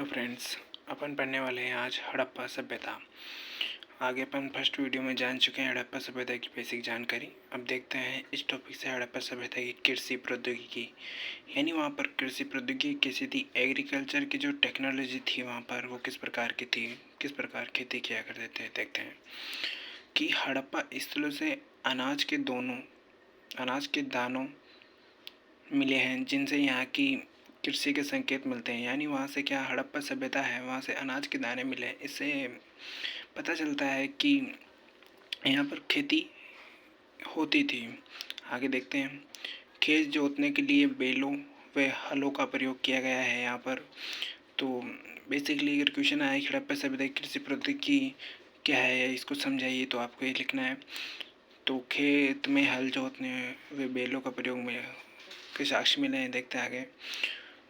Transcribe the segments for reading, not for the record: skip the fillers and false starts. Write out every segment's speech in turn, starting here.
Friends, अपन पढ़ने वाले हैं आज हड़प्पा सभ्यता। आगे अपन फर्स्ट वीडियो में जान चुके हैं हड़प्पा सभ्यता की बेसिक जानकारी। अब देखते हैं इस टॉपिक से हड़प्पा सभ्यता की कृषि प्रौद्योगिकी, यानी वहाँ पर कृषि प्रौद्योगिकी कैसी थी, एग्रीकल्चर की जो टेक्नोलॉजी थी वहाँ पर वो किस प्रकार की थी, किस प्रकार खेती किया करते थे। देखते हैं कि हड़प्पा स्थलों से अनाज के दानों मिले हैं जिनसे यहाँ की कृषि के संकेत मिलते हैं। यानी वहाँ से क्या हड़प्पा सभ्यता है, वहाँ से अनाज के दाने मिले। इससे पता चलता है कि यहाँ पर खेती होती थी। आगे देखते हैं, खेत जोतने के लिए बैलों व हलों का प्रयोग किया गया है यहाँ पर। तो बेसिकली अगर क्वेश्चन आए कि हड़प्पा सभ्यता की कृषि प्रौद्योगिकी क्या है, इसको समझाइए, तो आपको ये लिखना है। तो खेत में हल जोतने व बैलों का प्रयोग में के साक्ष्य मिले हैं। देखते हैं आगे,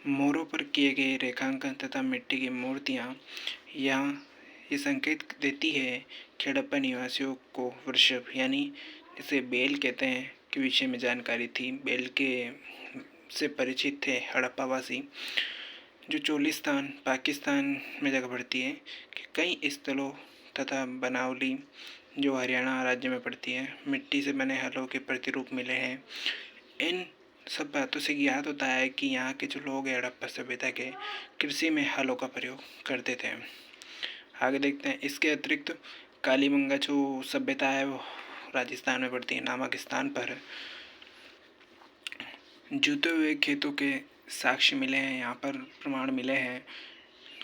मोरों पर किए गए रेखांकन तथा मिट्टी की मूर्तियाँ यहाँ ये संकेत देती है कि हड़प्पा निवासियों को वृषभ यानी जिसे बैल कहते हैं के विषय में जानकारी थी। बैल के से परिचित थे हड़प्पा वासी। जो चोलिस्तान पाकिस्तान में जगह पड़ती है कि कई स्थलों तथा बनावली जो हरियाणा राज्य में पड़ती है, मिट्टी से बने हलों के प्रतिरूप मिले हैं। इन सब बातों से ज्ञात होता है कि यहाँ के जो लोग हैं हड़प्पा सभ्यता के कृषि में हलों का प्रयोग करते थे। आगे देखते हैं, इसके अतिरिक्त कालीबंगा जो सभ्यता है वो राजस्थान में पड़ती है नामक स्थान पर जुते हुए खेतों के साक्ष्य मिले हैं, यहाँ पर प्रमाण मिले हैं।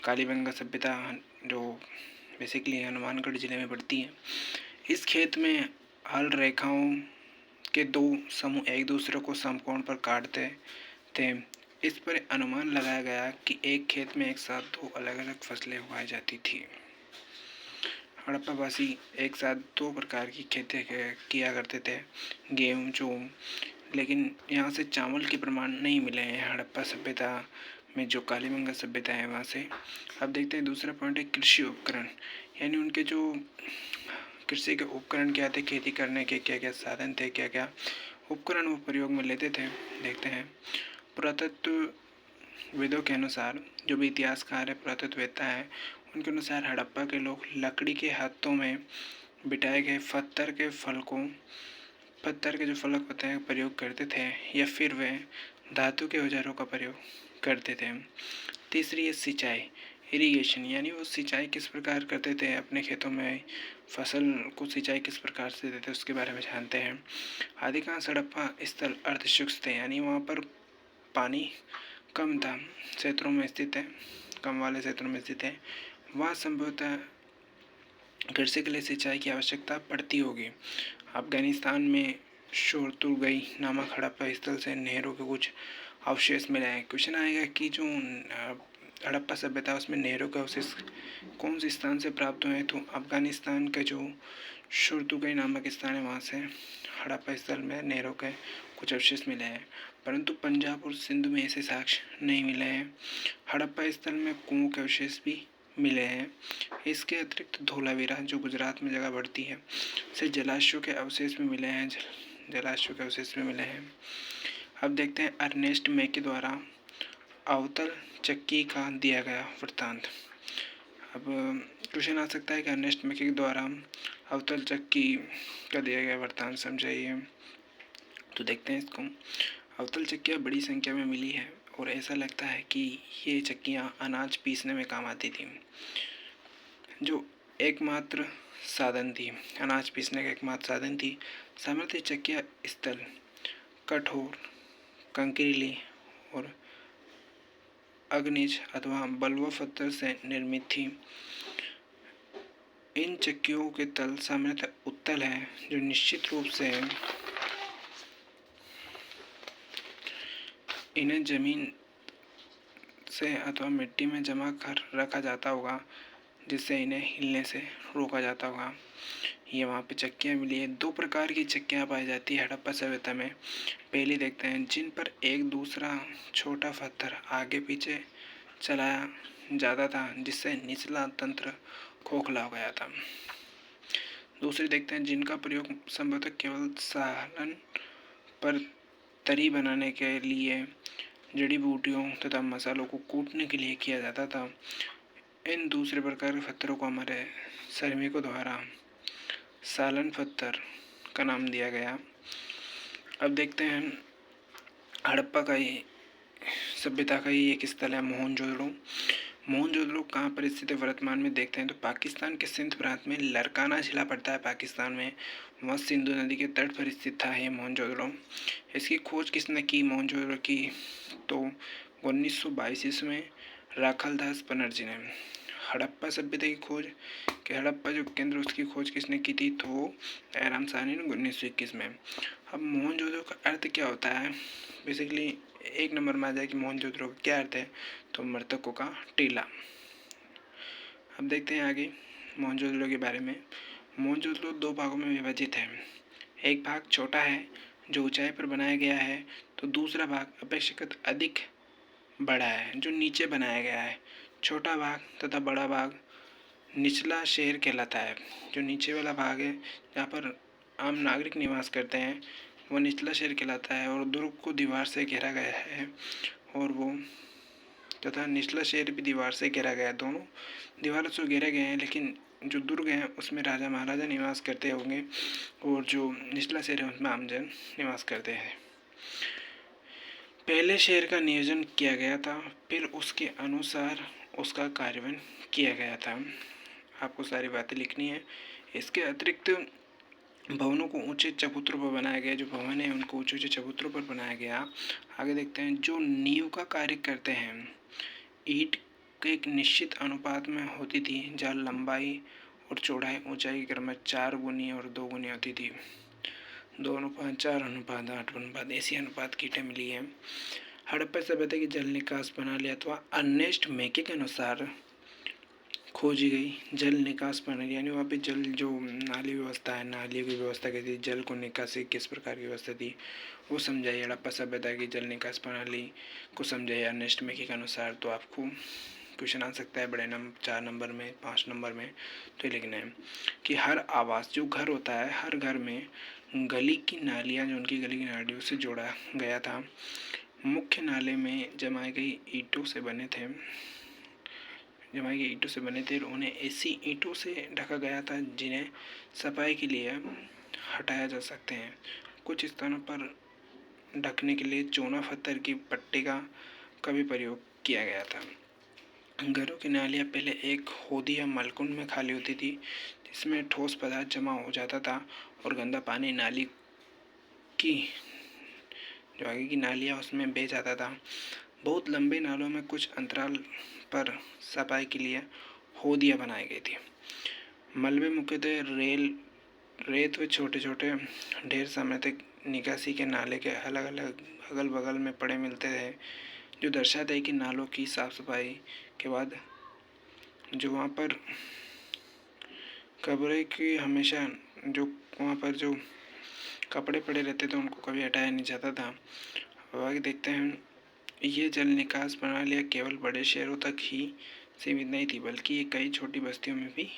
कालीबंगा सभ्यता जो बेसिकली हनुमानगढ़ जिले में पड़ती है, इस खेत में हल रेखाओं के दो समूह एक दूसरे को समकोण पर काटते थे। इस पर अनुमान लगाया गया कि एक खेत में एक साथ दो अलग अलग फसलें उगाई जाती थी। हड़प्पा वासी एक साथ दो प्रकार की खेती किया करते थे, गेहूँ जौ। लेकिन यहाँ से चावल के प्रमाण नहीं मिले हैं हड़प्पा सभ्यता में, जो कालीबंगा सभ्यता है वहाँ से। अब देखते हैं दूसरा पॉइंट है कृषि उपकरण, यानी उनके जो कृषि के उपकरण क्या थे, खेती करने के क्या क्या साधन थे, क्या क्या उपकरण वो प्रयोग में लेते थे। देखते हैं, पुरातत्वविदों के अनुसार, जो भी इतिहासकार है पुरातत्ववेत्ता है, उनके अनुसार हड़प्पा के लोग लकड़ी के हाथों में बिठाए गए पत्थर के जो फलक होते हैं प्रयोग करते थे, या फिर वे धातु के औजारों का प्रयोग करते थे। तीसरी है सिंचाई, इरिगेशन, यानी वो सिंचाई किस प्रकार करते थे अपने खेतों में, फसल को सिंचाई किस प्रकार से देते उसके बारे में जानते हैं। अधिकांश हड़प्पा स्थल अर्धशुष्क थे, यानी वहाँ पर पानी कम था, क्षेत्रों में स्थित है, कम वाले क्षेत्रों में स्थित है। वहाँ संभवतः कृषि के लिए सिंचाई की आवश्यकता पड़ती होगी। अफगानिस्तान में शोरतुर्गई नामक हड़प्पा स्थल से नहरों के कुछ अवशेष मिले हैं। क्वेश्चन आएगा कि जो हड़प्पा सभ्यता उसमें नहरों के अवशेष कौन से स्थान से प्राप्त हुए हैं, तो अफगानिस्तान का जो शोरतुर्गई नामक स्थान है वहाँ से हड़प्पा स्थल में नहरों के कुछ अवशेष मिले हैं। परंतु पंजाब और सिंध में ऐसे साक्ष्य नहीं मिले हैं। हड़प्पा स्थल में कुओं के अवशेष भी मिले हैं। इसके अतिरिक्त धोलावीरा जो गुजरात में जगह पड़ती है से जलाशयों के अवशेष भी मिले हैं, अब देखते हैं अर्नेस्ट मैके द्वारा अवतल चक्की का दिया गया वृत्तांत। अब क्वेश्चन आ सकता है कि अर्नेस्ट मैके द्वारा अवतल चक्की का दिया गया वृत्तांत समझाइए। तो देखते हैं इसको। अवतल चक्कियाँ बड़ी संख्या में मिली है और ऐसा लगता है कि ये चक्कियाँ अनाज पीसने में काम आती थी, जो एकमात्र साधन थी, अनाज पीसने का एकमात्र साधन थी। सामर्थ्य चक्कियाँ स्थल कठोर कंकरीली और अग्निज अथवा बलुआ पत्थर से निर्मित थी। इन चक्कियों के तल सामान्यतः उत्तल है, जो निश्चित रूप से इन्हें जमीन से अथवा मिट्टी में जमा कर रखा जाता होगा, जिससे इन्हें हिलने से रोका जाता होगा। ये वहाँ पे चक्कियाँ मिली है। दो प्रकार की चक्कियाँ पाई जाती है हड़प्पा सभ्यता में। पहली देखते हैं, जिन पर एक दूसरा छोटा पत्थर आगे पीछे चलाया जाता था, जिससे निचला तंत्र खोखला हो गया था। दूसरी देखते हैं, जिनका प्रयोग संभवतः केवल सालन पर तरी बनाने के लिए जड़ी बूटियों तथा मसालों को कूटने के लिए किया जाता था। इन दूसरे प्रकार के पत्थरों को हमारे श्रमिकों द्वारा सालन पत्थर का नाम दिया गया। अब देखते हैं हड़प्पा का ही सभ्यता का ही एक स्थल है मोहनजोदड़ो। मोहनजोदड़ो कहाँ पर स्थित है वर्तमान में देखते हैं तो पाकिस्तान के सिंध प्रांत में लरकाना जिला पड़ता है पाकिस्तान में। वह सिंधु नदी के तट पर स्थित था ये मोहनजोदड़ो। इसकी खोज किसने की मोहनजोदड़ो की तो 1922 ईस्वी में राखलदास बनर्जी ने। हड़प्पा सभ्यता की खोज कि हड़प्पा जो केंद्र उसकी खोज किसने की थी तो वो एराम साहनी ने 1921 में। अब मोहनजोदड़ो का अर्थ क्या होता है बेसिकली एक नंबर में आ जाए कि मोहनजोदड़ो का क्या अर्थ है तो मृतकों का टीला। अब देखते हैं आगे मोहनजोदड़ो के बारे में। मोहनजोदड़ो दो भागों में विभाजित है। एक भाग छोटा है जो ऊंचाई पर बनाया गया है तो दूसरा भाग अपेक्षाकृत अधिक बड़ा है जो नीचे बनाया गया है। छोटा भाग तथा बड़ा भाग निचला शहर कहलाता है। जो नीचे वाला भाग है जहाँ पर आम नागरिक निवास करते हैं वो निचला शहर कहलाता है और दुर्ग को दीवार से घेरा गया है और वो तथा निचला शहर भी दीवार से घेरा गया है। दोनों दीवारों से घेरे गए हैं लेकिन जो दुर्ग है उसमें राजा महाराजा निवास करते होंगे और जो निचला शहर है उसमें आमजन निवास करते हैं। पहले शहर का नियोजन किया गया था फिर उसके अनुसार उसका कार्यान्वयन किया गया था। आपको सारी बातें लिखनी है। इसके अतिरिक्त भवनों को ऊंचे चबूतरों पर बनाया गया। जो भवन है उनको ऊंचे ऊंचे चबूतरों पर बनाया गया। आगे देखते हैं जो नींव का कार्य करते हैं। ईंट के एक निश्चित अनुपात में होती थी जहाँ लंबाई और चौड़ाई ऊंचाई के क्रम में 4 गुनी और 2 गुनी होती थी। 2 अनुपात 4 अनुपात 8 अनुपात ऐसी अनुपात की ईंटें मिली है। हड़प्पा सभ्यता की जल निकास प्रणाली अथवा अर्नेस्ट मेके के अनुसार खोजी गई जल निकास प्रणाली यानी वहाँ पे जल जो नाली व्यवस्था है नालियों की व्यवस्था कैसी थी जल को निकासी किस प्रकार की व्यवस्था थी वो समझाई। हड़प्पा सभ्यता की जल निकास प्रणाली को समझाई अर्नेस्ट मेके के अनुसार। तो आपको क्वेश्चन आ सकता है बड़े नंबर 4 नंबर में 5 नंबर में तो लिखना है कि हर आवास जो घर होता है हर घर में गली की नालियाँ जो उनकी गली की नालियों से जोड़ा गया था। मुख्य नाले में जमाई गई ईंटों से बने थे उन्हें ऐसी ईंटों से ढका गया था जिन्हें सफाई के लिए हटाया जा सकते हैं। कुछ स्थानों पर ढकने के लिए चूना पत्थर की पट्टी का भी प्रयोग किया गया था। घरों की नालियाँ पहले एक होदी या मलकुंड में खाली होती थी जिसमें ठोस पदार्थ जमा हो जाता था और गंदा पानी नाली की जो आगे की नालियाँ उसमें बह जाता था। बहुत लंबे नालों में कुछ अंतराल पर सफाई के लिए होदियाँ बनाई गई थी। मलबे मुख्यतः रेत व छोटे छोटे ढेर समय तक निकासी के नाले के अलग अलग अगल बगल में पड़े मिलते थे जो दर्शाता है कि नालों की साफ सफाई के बाद जो वहाँ पर कब्रे की हमेशा जो वहाँ पर जो कपड़े पड़े रहते थे उनको कभी हटाया नहीं जाता था। अब आगे देखते हैं ये जल निकास प्रणालियाँ केवल बड़े शहरों तक ही सीमित नहीं थी बल्कि ये कई छोटी बस्तियों में भी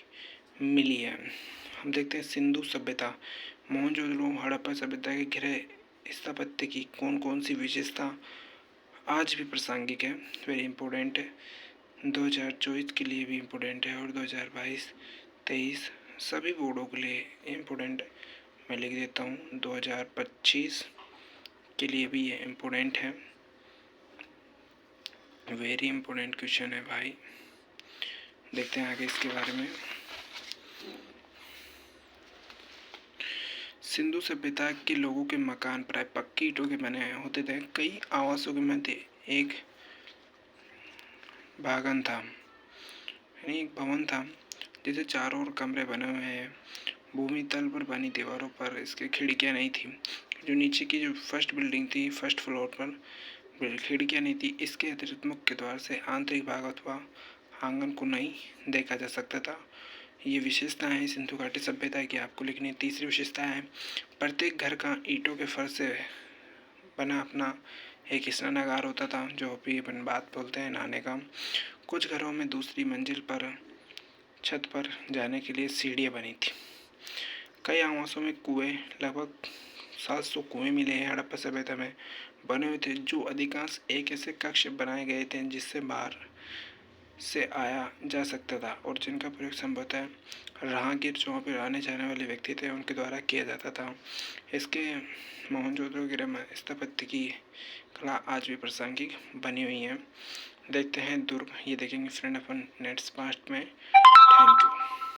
मिली है। हम देखते हैं सिंधु सभ्यता। मोहनजोदड़ो हड़प्पा सभ्यता के गृह स्थापत्य की कौन कौन सी विशेषता आज भी प्रासंगिक है वेरी इंपॉर्टेंट है। 2024 के लिए भी इम्पोर्टेंट है और 2022-23 सभी बोर्डों के लिए इम्पोर्टेंट है। मैं लिख देता हूँ 2025 के लिए भी ये इम्पोर्टेंट है। वेरी इंपॉर्टेंट क्वेश्चन है भाई। देखते हैं आगे इसके बारे में। सिंधु सभ्यता के लोगों के मकान प्राय पक्की ईंटों के बने होते थे। कई आवासों के मध्य एक बागन था यानी एक भवन था जिसे चारों ओर कमरे बने हुए हैं। भूमि तल पर बनी दीवारों पर इसके खिड़कियां नहीं थी। जो नीचे की जो फर्स्ट बिल्डिंग थी फर्स्ट फ्लोर पर खिड़कियां नहीं थी। इसके अतिरिक्त मुख्य द्वार से आंतरिक भाग अथवा आंगन को नहीं देखा जा सकता था। ये विशेषता है सिंधु घाटी सभ्यता की आपको लिखनी। तीसरी विशेषता है प्रत्येक घर का ईंटों के फर्श से बना अपना एक स्नानागार होता था जो भी अपन बात बोलते हैं नहाने का। कुछ घरों में दूसरी मंजिल पर छत पर जाने के लिए सीढ़ियाँ बनी थी। कई आवासों में कुएं लगभग 700 कुएं मिले हैं हड़प्पा सभ्यता में बने हुए थे, जो अधिकांश एक ऐसे कक्ष बनाए गए थे जिससे बाहर से आया जा सकता था और जिनका प्रयोग संभवतः राहगीर जो वहाँ पर आने जाने वाले व्यक्ति थे उनके द्वारा किया जाता था। इसके मोहनजोदड़ो की स्थापत्य की कला आज भी प्रासंगिक बनी हुई है। देखते हैं दुर्ग, ये देखेंगे फ्रेंड अपन नेक्स्ट पार्ट में। Thank you.